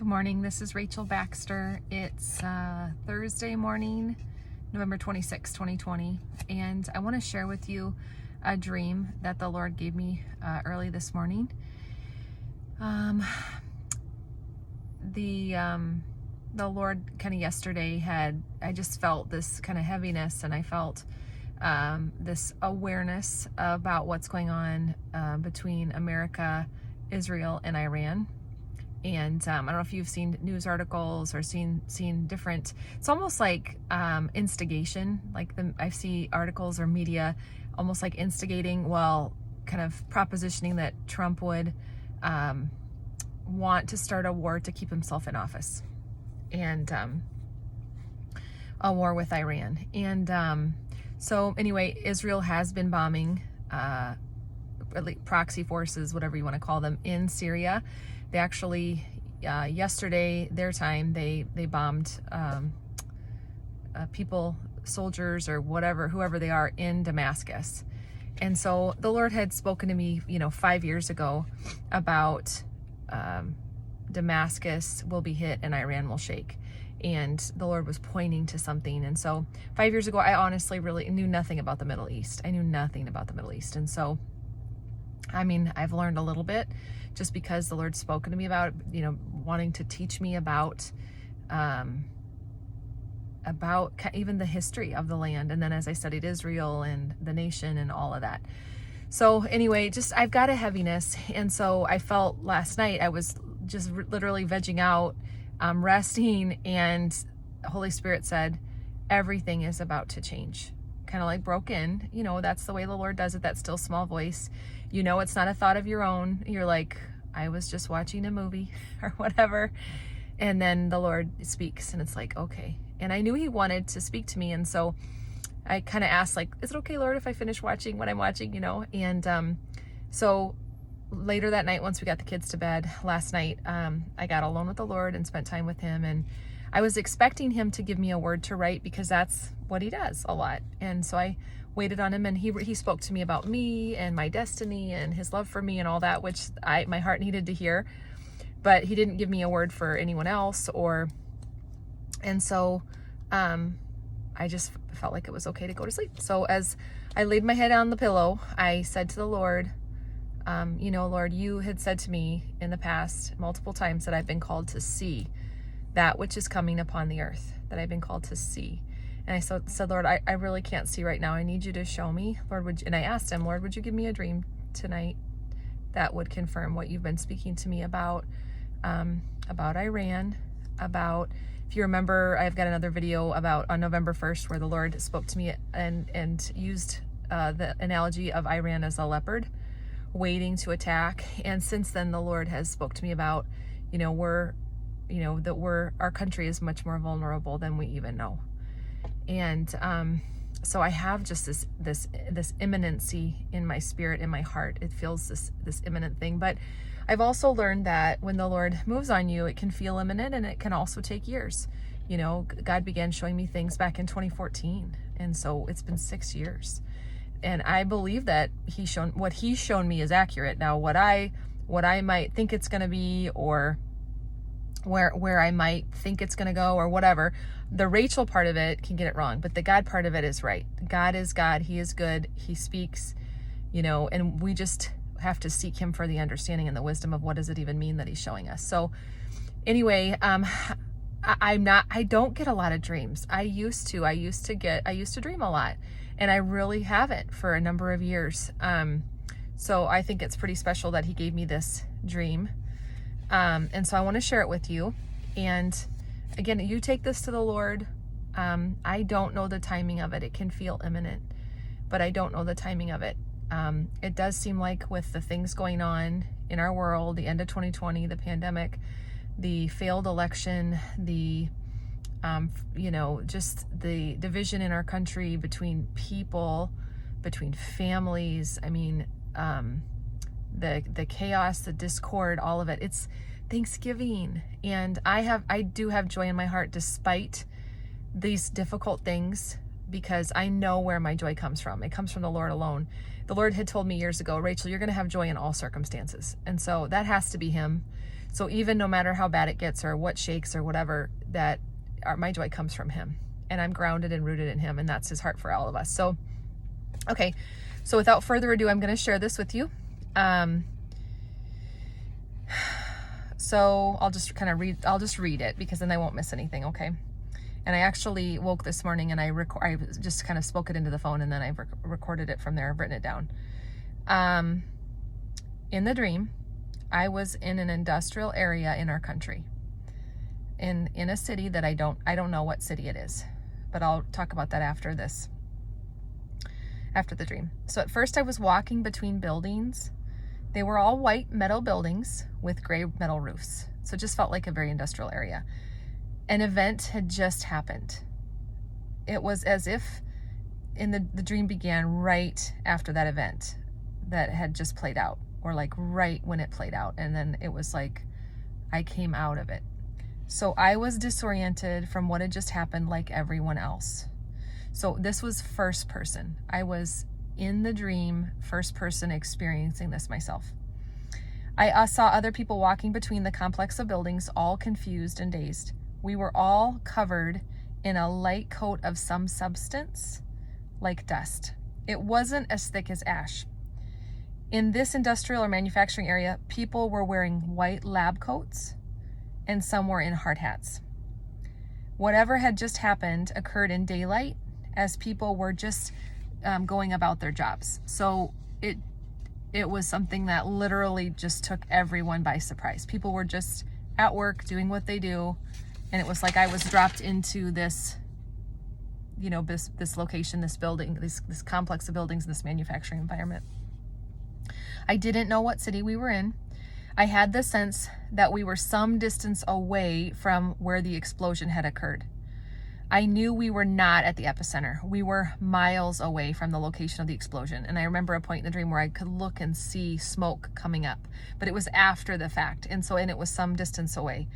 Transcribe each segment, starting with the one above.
Good morning, this is Rachel Baxter. It's Thursday morning, November 26, 2020, and I want to share with you a dream that the Lord gave me early this morning. The Lord kind of yesterday I just felt this kind of heaviness, and I felt this awareness about what's going on between America, Israel, and Iran. And I don't know if you've seen news articles or seen different, it's almost like instigation, like I see articles or media almost like instigating, kind of propositioning that Trump would want to start a war to keep himself in office, and a war with Iran. And so anyway, Israel has been bombing proxy forces, whatever you want to call them, in Syria. They actually, yesterday, their time, they bombed people, soldiers or whoever they are, in Damascus. And so the Lord had spoken to me, 5 years ago about Damascus will be hit and Iran will shake. And the Lord was pointing to something. And so 5 years ago, I honestly really knew nothing about the Middle East. I knew nothing about the Middle East. And so, I've learned a little bit just because the Lord's spoken to me about, wanting to teach me about even the history of the land. And then as I studied Israel and the nation and all of that. So anyway, I've got a heaviness. And so I felt last night, I was just literally vegging out, resting, and the Holy Spirit said, everything is about to change. Kind of like broke in, that's the way the Lord does it, that still small voice. It's not a thought of your own. You're like, I was just watching a movie or whatever. And then the Lord speaks, and it's like, okay. And I knew he wanted to speak to me. And so I kind of asked, like, is it okay, Lord, if I finish watching what I'm watching, And so later that night, once we got the kids to bed last night, I got alone with the Lord and spent time with him. And I was expecting him to give me a word to write, because that's what he does a lot. And so I waited on him, and he spoke to me about me and my destiny and his love for me and all that, which my heart needed to hear. But he didn't give me a word for anyone else, and so I just felt like it was okay to go to sleep. So as I laid my head on the pillow, I said to the Lord, Lord, you had said to me in the past multiple times that I've been called to see that which is coming upon the earth, that I've been called to see. And I said, Lord, I really can't see right now. I need you to show me, Lord. And I asked him, Lord, would you give me a dream tonight that would confirm what you've been speaking to me about Iran, if you remember, I've got another video on November 1st where the Lord spoke to me and used the analogy of Iran as a leopard waiting to attack. And since then, the Lord has spoke to me about, our country is much more vulnerable than we even know. And so I have just this imminency in my spirit, in my heart. It feels this imminent thing. But I've also learned that when the Lord moves on you, it can feel imminent, and it can also take years. God began showing me things back in 2014, and so it's been 6 years. And I believe that what he's shown me is accurate. Now, what I might think it's going to be, or where I might think it's going to go, or whatever, the Rachel part of it can get it wrong, but the God part of it is right. God is God. He is good. He speaks, and we just have to seek him for the understanding and the wisdom of what does it even mean that he's showing us. So anyway, I don't get a lot of dreams. I used to dream a lot, and I really haven't for a number of years. So I think it's pretty special that he gave me this dream. And so I want to share it with you. And again, you take this to the Lord. I don't know the timing of it. It can feel imminent, but I don't know the timing of it. It does seem like with the things going on in our world, the end of 2020, the pandemic, the failed election, just the division in our country between people, between families. The chaos, the discord, all of it. It's Thanksgiving, and I do have joy in my heart despite these difficult things, because I know where my joy comes from. It comes from the Lord alone. The Lord had told me years ago, Rachel, you're going to have joy in all circumstances. And so that has to be him. So even no matter how bad it gets or what shakes or whatever, my joy comes from him, and I'm grounded and rooted in him, and that's his heart for all of us. So, okay. So without further ado, I'm going to share this with you. So I'll just read it, because then I won't miss anything. Okay. And I actually woke this morning and I just kind of spoke it into the phone, and then I recorded it from there. I've written it down. In the dream, I was in an industrial area in our country, in a city that I don't know what city it is, but I'll talk about that after the dream. So at first I was walking between buildings. They were all white metal buildings with gray metal roofs. So it just felt like a very industrial area. An event had just happened. It was as if the dream began right after that event that had just played out, or like right when it played out. And then it was like I came out of it. So I was disoriented from what had just happened, like everyone else. So this was first person. I was in the dream, first person, experiencing this myself. I saw other people walking between the complex of buildings, all confused and dazed. We were all covered in a light coat of some substance, like dust. It wasn't as thick as ash. In this industrial or manufacturing area, people were wearing white lab coats, and some were in hard hats. Whatever had just happened occurred in daylight, as people were just going about their jobs. So it was something that literally just took everyone by surprise. People were just at work doing what they do, and it was like I was dropped into this, this location, this building, this complex of buildings, this manufacturing environment. I didn't know what city we were in. I had the sense that we were some distance away from where the explosion had occurred. I knew we were not at the epicenter. We were miles away from the location of the explosion. And I remember a point in the dream where I could look and see smoke coming up, but it was after the fact. And it was some distance away.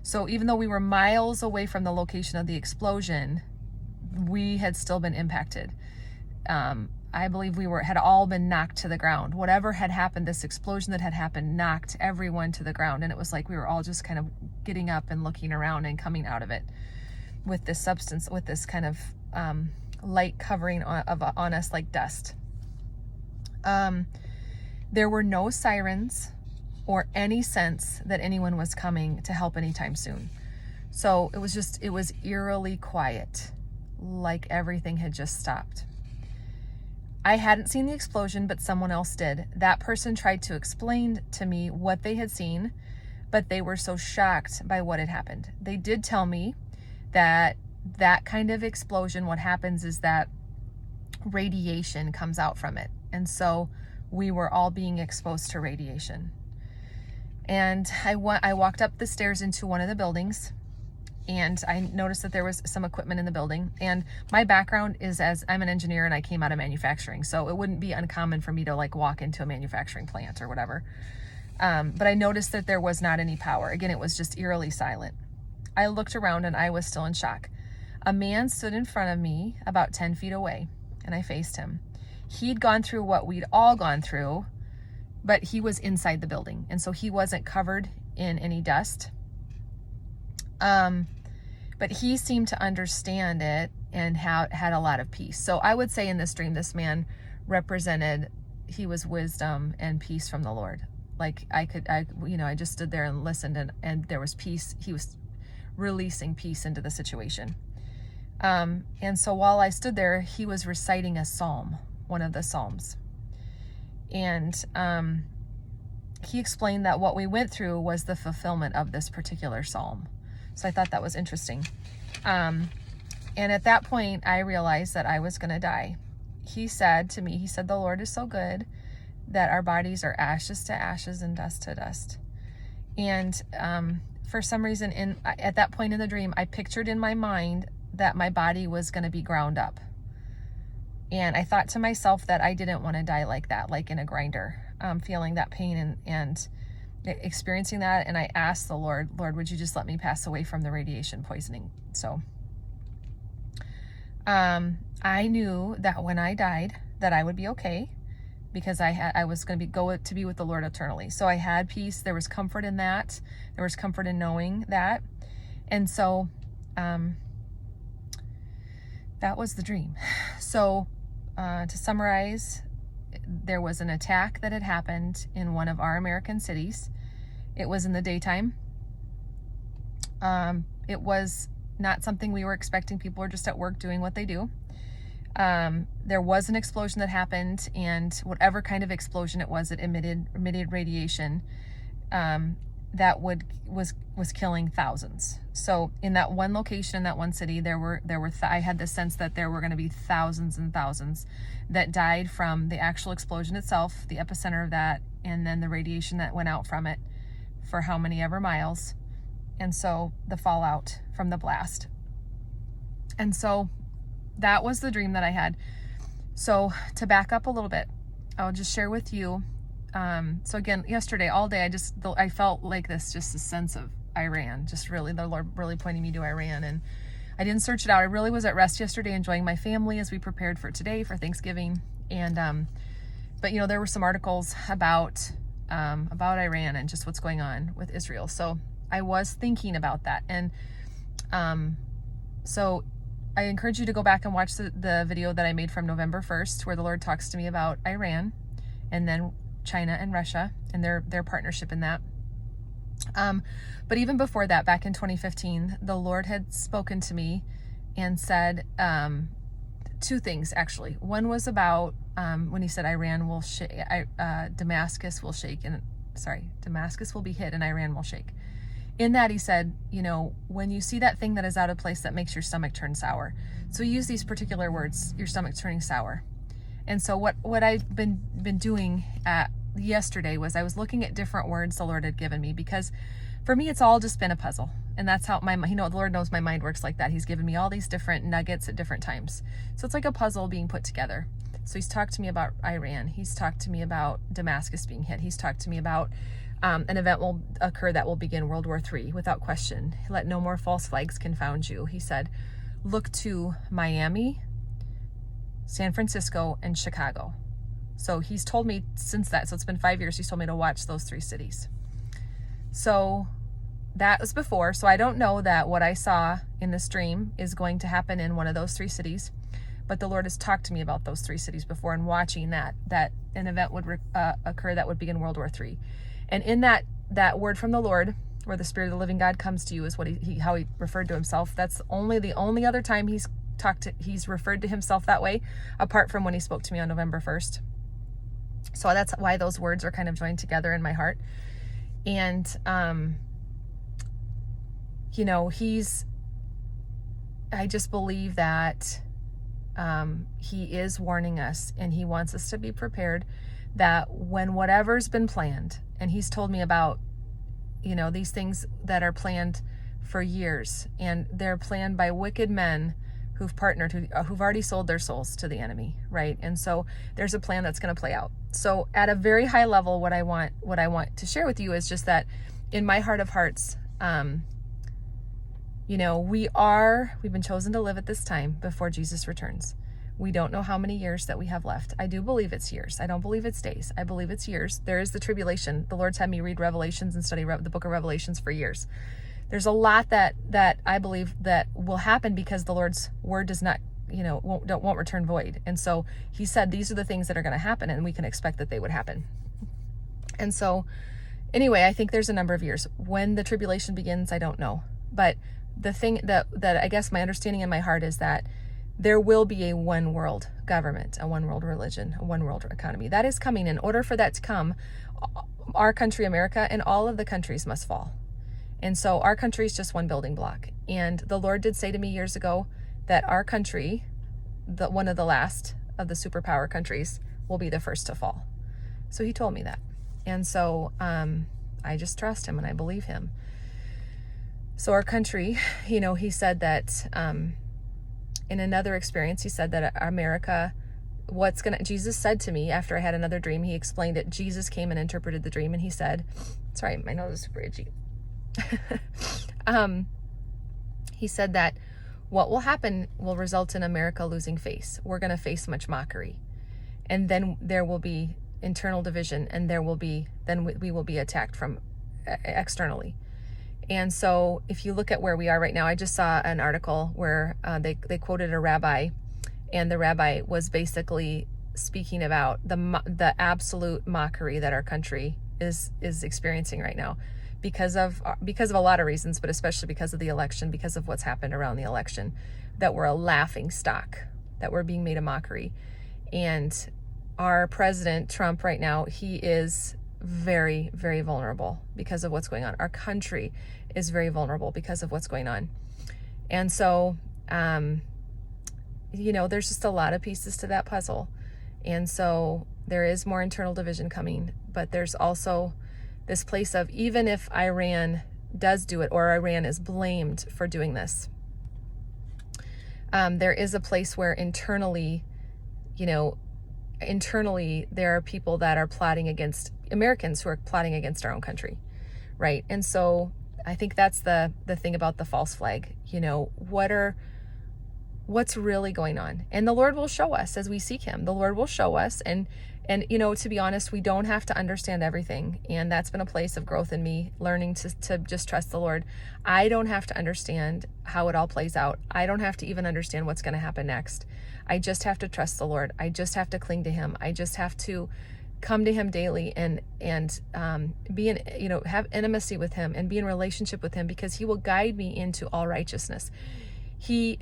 So even though we were miles away from the location of the explosion, we had still been impacted. I believe had all been knocked to the ground. Whatever had happened, this explosion that had happened knocked everyone to the ground. And it was like we were all just kind of getting up and looking around and coming out of it with this substance, with this kind of light covering on us like dust. There were no sirens or any sense that anyone was coming to help anytime soon. So it was eerily quiet, like everything had just stopped. I hadn't seen the explosion, but someone else did. That person tried to explain to me what they had seen, but they were so shocked by what had happened. They did tell me that kind of explosion, what happens is that radiation comes out from it. And so we were all being exposed to radiation. And I walked up the stairs into one of the buildings, and I noticed that there was some equipment in the building. And my background is I'm an engineer, and I came out of manufacturing. So it wouldn't be uncommon for me to walk into a manufacturing plant or whatever. But I noticed that there was not any power. Again, it was just eerily silent. I looked around and I was still in shock. A man stood in front of me about 10 feet away, and I faced him. He'd gone through what we'd all gone through, but he was inside the building, and so he wasn't covered in any dust. But he seemed to understand it and had a lot of peace. So I would say in this dream, this man he was wisdom and peace from the Lord. Like I just stood there and listened, and there was peace. He was releasing peace into the situation. And so while I stood there, he was reciting a psalm, one of the psalms. And he explained that what we went through was the fulfillment of this particular psalm. So I thought that was interesting. And at that point, I realized that I was going to die. He said to me, the Lord is so good that our bodies are ashes to ashes and dust to dust. And for some reason, at that point in the dream, I pictured in my mind that my body was going to be ground up. And I thought to myself that I didn't want to die like that, like in a grinder, feeling that pain and experiencing that. And I asked the Lord, would you just let me pass away from the radiation poisoning? So I knew that when I died, that I would be okay, because I was going to go to be with the Lord eternally. So I had peace. There was comfort in that. There was comfort in knowing that. And so that was the dream. So to summarize, there was an attack that had happened in one of our American cities. It was in the daytime. It was not something we were expecting. People were just at work doing what they do. There was an explosion that happened, and whatever kind of explosion it was, it emitted radiation that was killing thousands. So in that one location, in that one city, I had the sense that there were going to be thousands and thousands that died from the actual explosion itself, the epicenter of that, and then the radiation that went out from it for how many ever miles, and so the fallout from the blast. And so that was the dream that I had. So to back up a little bit, I'll just share with you. So again, yesterday, all day, I felt like this sense of Iran, just really, the Lord really pointing me to Iran. And I didn't search it out. I really was at rest yesterday, enjoying my family as we prepared for today, for Thanksgiving. And, but there were some articles about Iran and just what's going on with Israel. So I was thinking about that. And, so I encourage you to go back and watch the video that I made from November 1st, where the Lord talks to me about Iran and then China and Russia and their partnership in that. But even before that, back in 2015, the Lord had spoken to me and said two things, actually. One was about when he said Damascus will be hit and Iran will shake. In that, he said, when you see that thing that is out of place that makes your stomach turn sour. So he used these particular words, your stomach turning sour. And so what I've been doing yesterday was I was looking at different words the Lord had given me, because for me, it's all just been a puzzle. And that's how the Lord knows my mind works like that. He's given me all these different nuggets at different times. So it's like a puzzle being put together. So he's talked to me about Iran. He's talked to me about Damascus being hit. He's talked to me about an event will occur that will begin World War III without question. Let no more false flags confound you. He said, look to Miami, San Francisco, and Chicago. So he's told me since that, so it's been 5 years, he's told me to watch those three cities. So that was before. So I don't know that what I saw in this dream is going to happen in one of those three cities, but the Lord has talked to me about those three cities before, and watching that an event would occur that would begin World War III. And in that word from the Lord, where the Spirit of the living God comes to you, is how he referred to himself. That's the only other time he's referred to himself that way, apart from when he spoke to me on November 1st. So that's why those words are kind of joined together in my heart. And, I just believe that he is warning us, and he wants us to be prepared that when whatever's been planned, and he's told me about, these things that are planned for years, and they're planned by wicked men who've partnered, who've already sold their souls to the enemy, right? And so there's a plan that's going to play out. So at a very high level, what I want to share with you is just that in my heart of hearts, we've been chosen to live at this time before Jesus returns. We don't know how many years that we have left. I do believe it's years. I don't believe it's days. I believe it's years. There is the tribulation. The Lord's had me read Revelations and study the book of Revelations for years. There's a lot that I believe that will happen because the Lord's word does not, won't return void. And so he said, these are the things that are going to happen, and we can expect that they would happen. And so anyway, I think there's a number of years. When the tribulation begins, I don't know. But the thing that I guess my understanding in my heart is that there will be a one world government, a one world religion, a one world economy. That is coming. In order for that to come, our country, America, and all of the countries must fall. And so our country is just one building block. And the Lord did say to me years ago that our country, one of the last of the superpower countries, will be the first to fall. So he told me that. And so I just trust him and I believe him. So our country, he said that in another experience, he said that America, Jesus said to me after I had another dream, he explained it. Jesus came and interpreted the dream, and he said, sorry, my nose is super itchy. He said that what will happen will result in America losing face. We're going to face much mockery. And then there will be internal division, and then we will be attacked from externally. And so if you look at where we are right now, I just saw an article where they quoted a rabbi, and the rabbi was basically speaking about the absolute mockery that our country is experiencing right now because of a lot of reasons, but especially because of the election, because of what's happened around the election, that we're a laughing stock, that we're being made a mockery. And our president, Trump, right now, he is very, very vulnerable because of what's going on. Our country is very vulnerable because of what's going on. And so, there's just a lot of pieces to that puzzle. And so there is more internal division coming, but there's also this place of, even if Iran does do it, or Iran is blamed for doing this, there is a place where internally there are people that are plotting against Americans, who are plotting against our own country, right? And so I think that's the thing about the false flag. What's really going on? And the Lord will show us as we seek him. The Lord will show us, and to be honest, we don't have to understand everything. And that's been a place of growth in me, learning to just trust the Lord. I don't have to understand how it all plays out. I don't have to even understand what's going to happen next. I just have to trust the Lord. I just have to cling to him. I just have to come to him daily and have intimacy with him and be in relationship with him, because he will guide me into all righteousness. He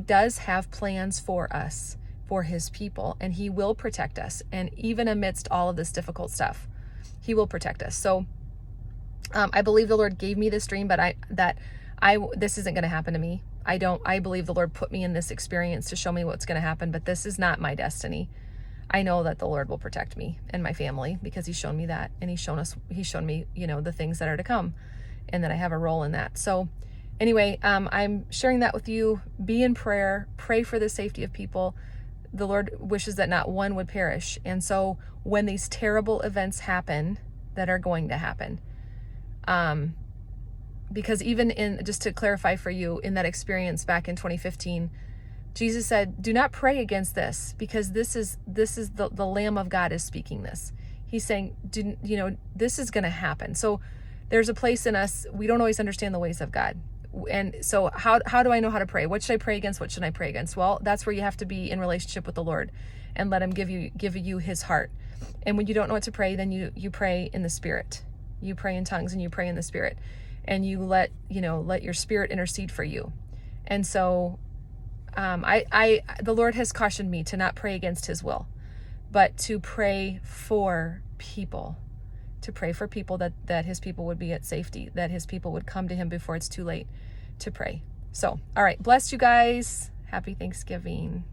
does have plans for us, for his people, and he will protect us. And even amidst all of this difficult stuff, he will protect us. So I believe the Lord gave me this dream, but this isn't going to happen to me. I believe the Lord put me in this experience to show me what's going to happen, but this is not my destiny. I know that the Lord will protect me and my family, because he's shown me that, and he's shown me, the things that are to come, and that I have a role in that. So anyway, I'm sharing that with you. Be in prayer, pray for the safety of people. The Lord wishes that not one would perish. And so when these terrible events happen, that are going to happen, because even just to clarify for you, in that experience back in 2015, Jesus said, do not pray against this, because this is the Lamb of God is speaking this. He's saying, this is going to happen. So there's a place in us, we don't always understand the ways of God. And so how do I know how to pray? What should I pray against? What should I pray against? Well, that's where you have to be in relationship with the Lord and let him give you his heart. And when you don't know what to pray, then you pray in the Spirit. You pray in tongues and you pray in the Spirit, and you let your spirit intercede for you. And so the Lord has cautioned me to not pray against his will, but to pray for people, that his people would be at safety, that his people would come to him before it's too late to pray. So, all right, bless you guys. Happy Thanksgiving.